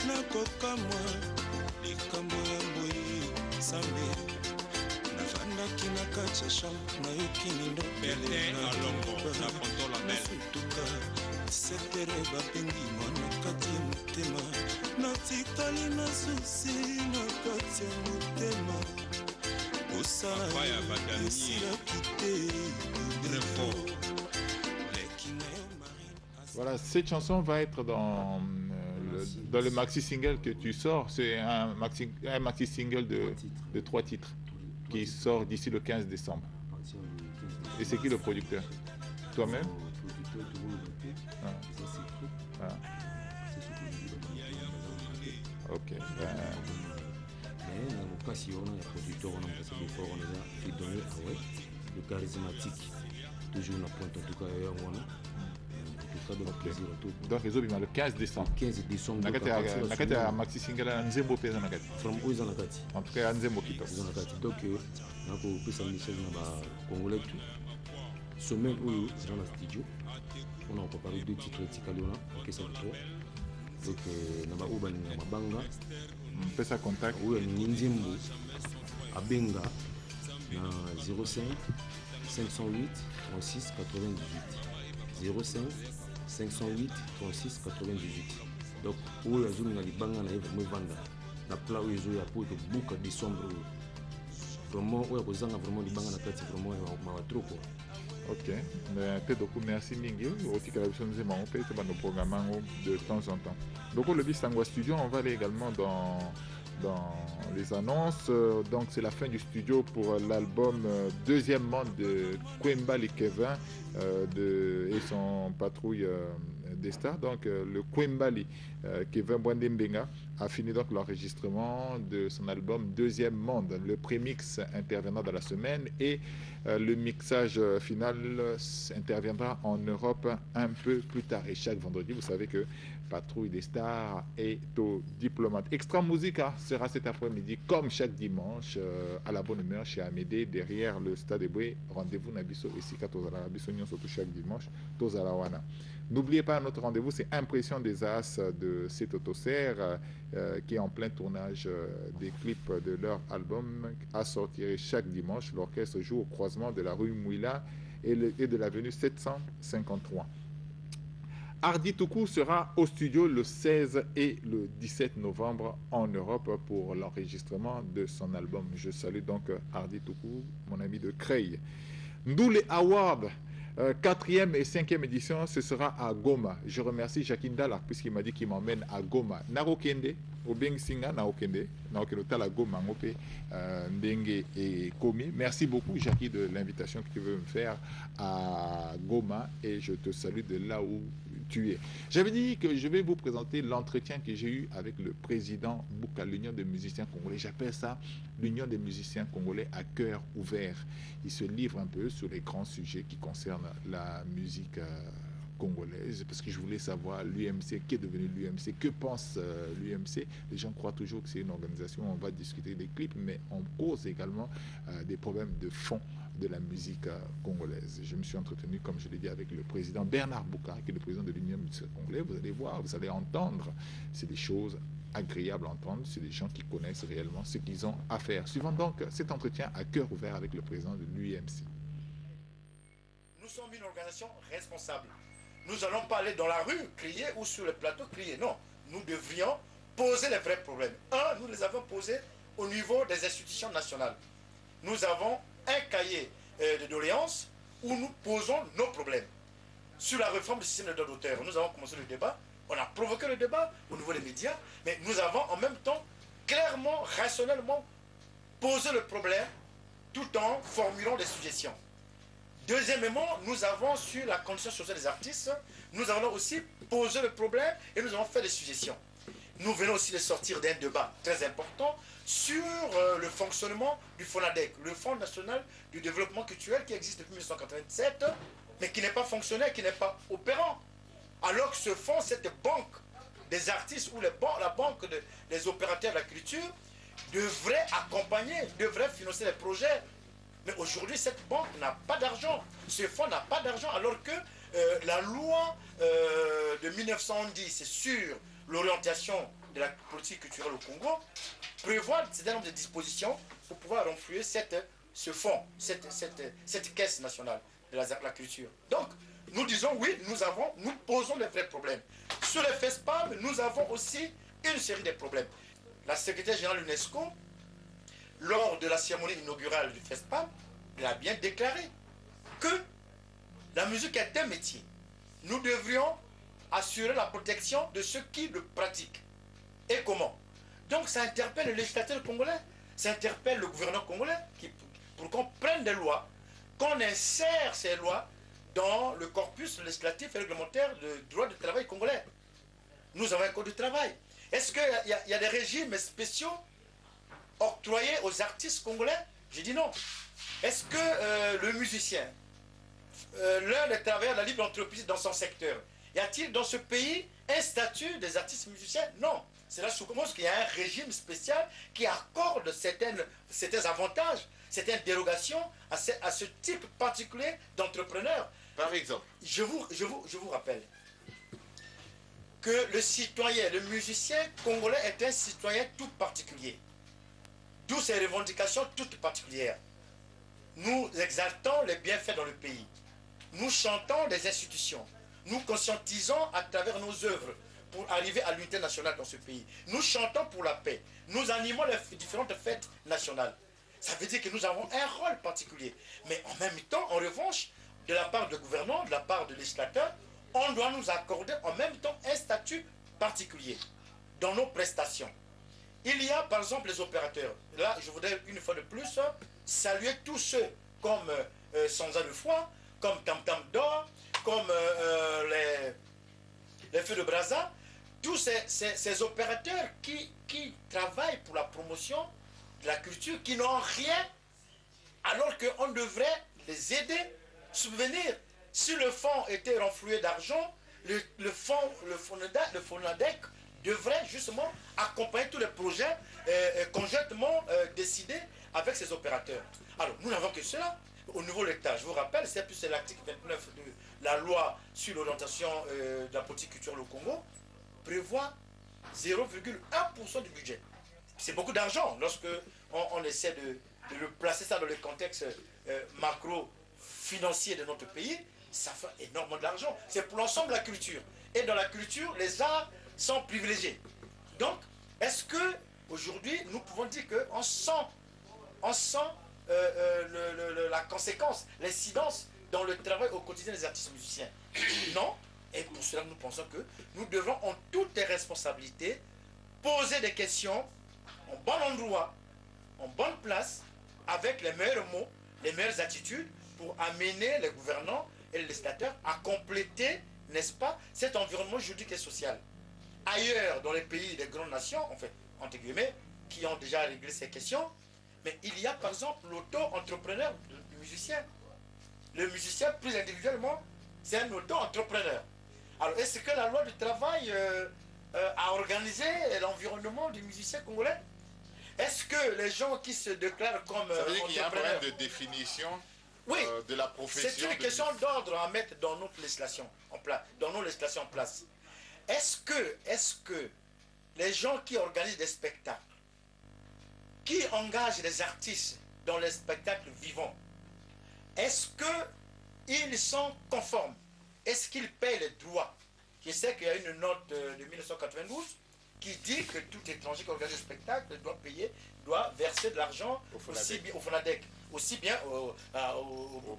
nakokamwa likambo ya boyi sambe navandaki na kati ya chambre nayoki mindonafutuka sepere babengi mwana kati ya motema natikali na susi na kati ya motema osala esilaki te. Voilà, cette chanson va être dans le maxi single que tu sors. C'est un maxi single de 3 titres qui sort d'ici le 15 décembre. Et c'est qui le producteur? Toi-même? Ok. Le charismatique, toujours la pointe en tout cas. Donc les autres, le 15 décembre. 15 décembre. Nakati maxi single Nzembo pesa nakati. From Oza nakati. En tout cas Nzembo kito. Nakati. Donc nako pesa message na ba congolais tout. Semaine où dans la studio, on a préparé 2 titres tikaliona que c'est trop. Donc na ba uba na mabanga. Pesa contact. Oui, Nzembo abenga na 05 508 36 98. 05 508 36 98. Donc où la zone na libanga na yeva mwevanda na pla où ezo ya pour que bouka décembre vraiment où ya kozanga vraiment libanga na kati vraiment ma trop quoi. Ok, mais beaucoup merci mingi aussi que la vision nous aimons peut être dans nos programmes de temps en temps. Donc le Bisangwa Studio, on va aller également dans les annonces. Donc c'est la fin du studio pour l'album deuxièmement de Kwembali Kevin et son patrouille des stars. Donc le Kwembali Kevin Bwandembenga a fini donc l'enregistrement de son album Deuxième Monde. Le prémix interviendra dans la semaine et le mixage final interviendra en Europe un peu plus tard. Et chaque vendredi, vous savez que Patrouille des Stars est au Diplomate. Extra Musica sera cet après-midi, comme chaque dimanche, à la bonne humeur chez Amédée, derrière le Stade de Boué. Rendez-vous Nabiso ici, surtout chaque dimanche, Tozalawana. N'oubliez pas notre rendez-vous, c'est Impression des As de Cetotoser, qui est en plein tournage des clips de leur album à sortir chaque dimanche. L'orchestre joue au croisement de la rue Mouila et de l'avenue 753. Hardy Toukou sera au studio le 16 et le 17 novembre en Europe pour l'enregistrement de son album. Je salue donc Hardy Toukou, mon ami de Creil. Ndoule Award, 4e et 5e édition, ce sera à Goma. Je remercie Jacqueline Dalla puisqu'il m'a dit qu'il m'emmène à Goma. Narokende, Obeng Singa, Narokende, Tala Goma, Ngope, Ndenge et Komi. Merci beaucoup Jackie de l'invitation que tu veux me faire à Goma et je te salue de là où tu es. J'avais dit que je vais vous présenter l'entretien que j'ai eu avec le président Bouka, l'Union des musiciens congolais. J'appelle ça l'Union des musiciens congolais à cœur ouvert. Il se livre un peu sur les grands sujets qui concernent la musique congolaise, parce que je voulais savoir l'UMC, qu'est devenu l'UMC, que pense l'UMC. Les gens croient toujours que c'est une organisation, on va discuter des clips, mais on cause également des problèmes de fond de la musique congolaise. Je me suis entretenu, comme je l'ai dit, avec le président Bernard Bouka, qui est le président de l'Union des musiciens congolais. Vous allez voir, vous allez entendre, c'est des choses agréables à entendre, c'est des gens qui connaissent réellement ce qu'ils ont à faire. Suivant donc cet entretien à cœur ouvert avec le président de l'UMC. Nous sommes une organisation responsable. Nous n'allons pas aller dans la rue crier ou sur le plateau crier. Non, nous devrions poser les vrais problèmes. Un, nous les avons posés au niveau des institutions nationales. Nous avons un cahier de doléances où nous posons nos problèmes. Sur la réforme du système de droit d'auteur, nous avons commencé le débat. On a provoqué le débat au niveau des médias, mais nous avons en même temps clairement, rationnellement posé le problème tout en formulant des suggestions. Deuxièmement, nous avons sur la condition sociale des artistes, nous avons aussi posé le problème et nous avons fait des suggestions. Nous venons aussi de sortir d'un débat très important sur le fonctionnement du FONADEC, le Fonds national du développement culturel qui existe depuis 1987, mais qui n'est pas fonctionnel, qui n'est pas opérant. Alors que ce fonds, cette banque des artistes ou la banque des opérateurs de la culture devrait accompagner, devrait financer les projets. Mais aujourd'hui, cette banque n'a pas d'argent. Ce fonds n'a pas d'argent alors que la loi de 1910 sur l'orientation de la politique culturelle au Congo prévoit un certain nombre de dispositions pour pouvoir renflouer ce fonds, cette caisse nationale de la culture. Donc, nous disons oui, nous posons les vrais problèmes. Sur les FESPAM, nous avons aussi une série de problèmes. La secrétaire générale de l'UNESCO, lors de la cérémonie inaugurale du FESPAM, elle a bien déclaré que la musique est un métier. Nous devrions assurer la protection de ceux qui le pratiquent. Et comment? Donc ça interpelle le législateur congolais, ça interpelle le gouvernement congolais pour qu'on prenne des lois, qu'on insère ces lois dans le corpus législatif et réglementaire de droit du travail congolais. Nous avons un code du travail. Est-ce qu'il y a des régimes spéciaux octroyés aux artistes congolais? J'ai dit non. Est-ce que le musicien, l'un des travailleurs de la libre entreprise dans son secteur, y a-t-il dans ce pays un statut des artistes musiciens? Non. C'est là sous qu'il y a un régime spécial qui accorde certains avantages, certaines dérogations à ce type particulier d'entrepreneur. Par exemple, je vous rappelle que le citoyen, le musicien congolais est un citoyen tout particulier. D'où ces revendications toutes particulières. Nous exaltons les bienfaits dans le pays. Nous chantons des institutions. Nous conscientisons à travers nos œuvres pour arriver à l'unité nationale dans ce pays. Nous chantons pour la paix. Nous animons les différentes fêtes nationales. Ça veut dire que nous avons un rôle particulier. Mais en même temps, en revanche, de la part du gouvernement, de la part du législateur, on doit nous accorder en même temps un statut particulier dans nos prestations. Il y a par exemple les opérateurs. Là, je voudrais une fois de plus saluer tous ceux comme Sanza de Foi, comme Tam Tam d'Or, comme les Feux de Brazza, tous ces opérateurs qui travaillent pour la promotion de la culture, qui n'ont rien, alors qu'on devrait les aider, subvenir. Si le fonds était renfloué d'argent, le FONADEC devrait justement accompagner tous les projets conjointement décidés avec ces opérateurs. Alors, nous n'avons que cela. Au niveau de l'État, je vous rappelle, c'est l'article 29 de la loi sur l'orientation de la politique culturelle au Congo, prévoit 0,1% du budget. C'est beaucoup d'argent lorsque on essaie de le placer ça dans le contexte macro-financier de notre pays. Ça fait énormément d'argent. C'est pour l'ensemble de la culture. Et dans la culture, les arts sont privilégiés. Donc, est-ce que aujourd'hui nous pouvons dire qu'on sent la conséquence, l'incidence dans le travail au quotidien des artistes musiciens? Non. Et pour cela, nous pensons que nous devons, en toutes les responsabilités, poser des questions en bon endroit, en bonne place, avec les meilleurs mots, les meilleures attitudes, pour amener les gouvernants et les législateurs à compléter, n'est-ce pas, cet environnement juridique et social. Ailleurs, dans les pays des grandes nations, en fait, entre guillemets, qui ont déjà réglé ces questions, mais il y a par exemple l'auto-entrepreneur du musicien. Le musicien, plus individuellement, c'est un auto-entrepreneur. Alors, est-ce que la loi du travail a organisé l'environnement du musicien congolais? Est-ce que les gens qui se déclarent comme ça veut dire qu'il y a un problème entrepreneurs... de définition Oui, de la profession. c'est une question d'ordre à mettre dans notre législation en place, dans nos législations en place. Est-ce que les gens qui organisent des spectacles, qui engagent les artistes dans les spectacles vivants, est-ce qu'ils sont conformes? Est-ce qu'ils payent les droits? Je sais qu'il y a une note de 1992 qui dit que tout étranger qui organise un spectacle doit verser de l'argent au FONADEC, aussi bien au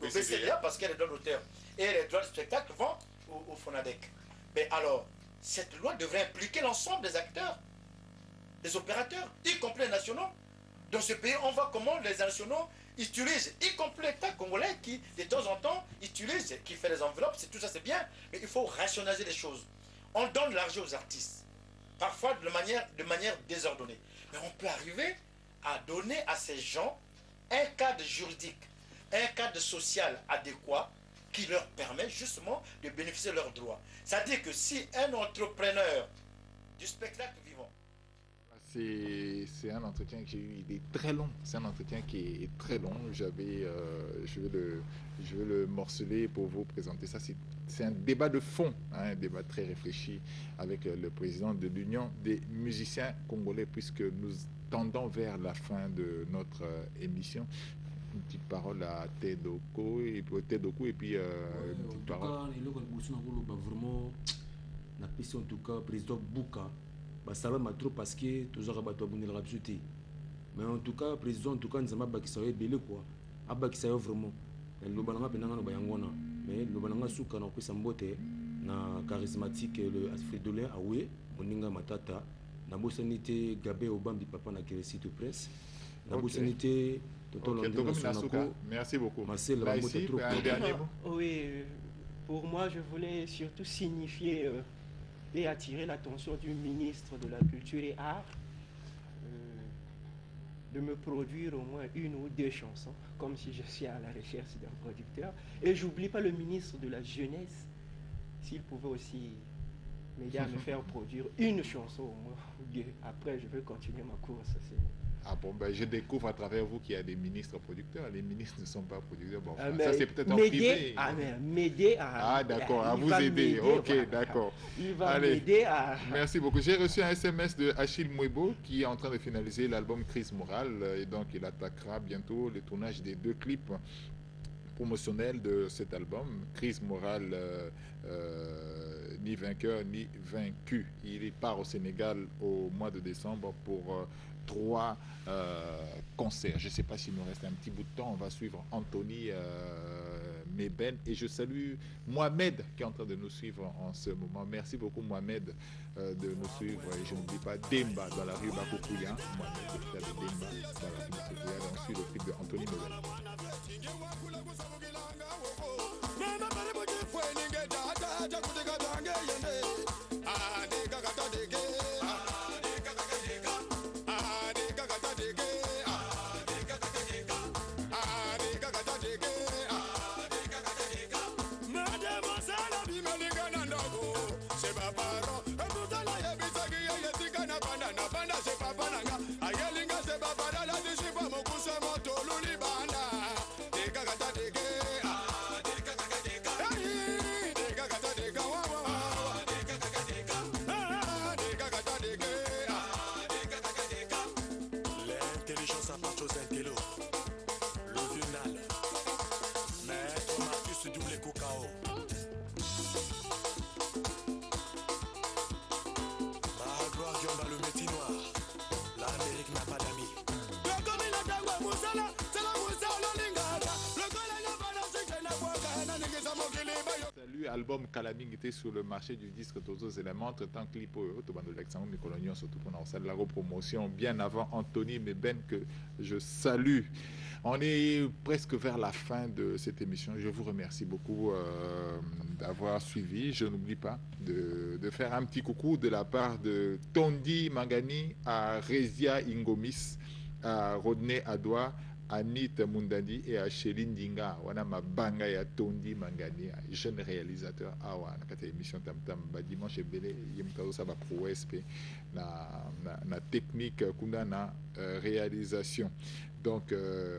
BCDA, parce qu'il y a les droits d'auteur. Et les droits du spectacle vont au FONADEC. Mais alors, cette loi devrait impliquer l'ensemble des acteurs, des opérateurs, y compris les nationaux. Dans ce pays, on voit comment les nationaux utilisent, y compris l'État congolais qui, de temps en temps, utilise, qui fait les enveloppes, tout ça c'est bien, mais il faut rationaliser les choses. On donne de l'argent aux artistes, parfois de manière désordonnée. Mais on peut arriver à donner à ces gens un cadre juridique, un cadre social adéquat qui leur permet justement de bénéficier de leurs droits. C'est-à-dire que si un entrepreneur du spectacle vivant C'est un entretien que j'ai eu, il est très long. C'est un entretien qui est très long. Je vais le morceler pour vous présenter ça. C'est un débat de fond, hein, un débat très réfléchi avec le président de l'Union des musiciens congolais, puisque nous tendons vers la fin de notre émission. Une petite parole à Tedoko et puis une petite parole. Vraiment, en tout cas, président Bouka. Ça va trop parce que toujours mais en tout cas président en tout cas nous avons bakissayo belé quoi abakissayo vraiment le balanga penanga no bayangona mais le balanga suka na kwisa mbote na charismatique le Fridolin Awe moninga matata na bosanité Gabé Obambi papa na Kérécito Presse na bosanité merci beaucoup. Marcel ici, un dernier mot. Oui, pour moi je voulais surtout signifier et attirer l'attention du ministre de la Culture et Arts de me produire au moins une ou deux chansons, comme si je suis à la recherche d'un producteur. Et j'oublie pas le ministre de la Jeunesse, s'il pouvait aussi m'aider à me faire produire une chanson au moins, ou deux. Après, je vais continuer ma course. Ah bon, ben je découvre à travers vous qu'il y a des ministres producteurs. Les ministres ne sont pas producteurs. Bon, ça c'est peut-être en privé. M'aider à... Ah d'accord, à vous aider. Ok, voilà. D'accord. Il va m'aider à... Merci beaucoup. J'ai reçu un SMS de Achille Mouebo qui est en train de finaliser l'album Crise Morale. Et donc, il attaquera bientôt le tournage des 2 clips promotionnels de cet album. Crise Morale, ni vainqueur ni vaincu. Il part au Sénégal au mois de décembre pour... 3 concerts. Je ne sais pas s'il nous reste un petit bout de temps. On va suivre Anthony Meben et je salue Mohamed qui est en train de nous suivre en ce moment. Merci beaucoup Mohamed de nous suivre et je n'oublie pas Demba dans la rue Bakokouya. Mohamed, le frère de Demba dans la rue Bakokouya. Et on suit le clip de Anthony Meben. Album Kalaming était sur le marché du disque Tozo Éléments, entre-temps clip Autobando Alexandre Nicolonion, surtout pour la repromotion bien avant Anthony Meben que je salue. On est presque vers la fin de cette émission. Je vous remercie beaucoup d'avoir suivi. Je n'oublie pas de faire un petit coucou de la part de Tondi Mangani à Rezia Ingomis, à Rodney Adoua, Anit Mundandi et à Chéline Dinga, wana mabanga ya Tondi Mangani, jeune réalisateur awa na émission Tam Tam ba dimanche belé yemtazo sa ba prouesse na technique kuna na réalisation. Donc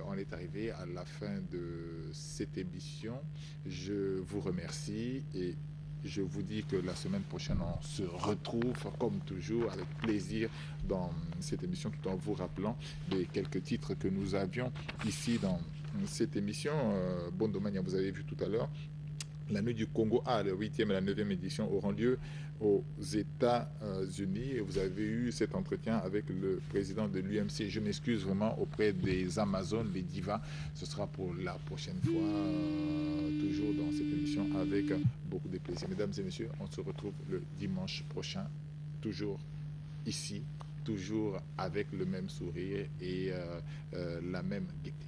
on est arrivé à la fin de cette émission. Je vous remercie et je vous dis que la semaine prochaine, on se retrouve comme toujours avec plaisir dans cette émission, tout en vous rappelant les quelques titres que nous avions ici dans cette émission. Bondomania, vous avez vu tout à l'heure, la Nuit du Congo A, le 8e et la 9e édition auront lieu aux États-Unis. Et vous avez eu cet entretien avec le président de l'UMC. Je m'excuse vraiment auprès des Amazones, les divas. Ce sera pour la prochaine fois, toujours dans cette émission, avec beaucoup de plaisir. Mesdames et messieurs, on se retrouve le dimanche prochain, toujours ici, toujours avec le même sourire et la même gaieté.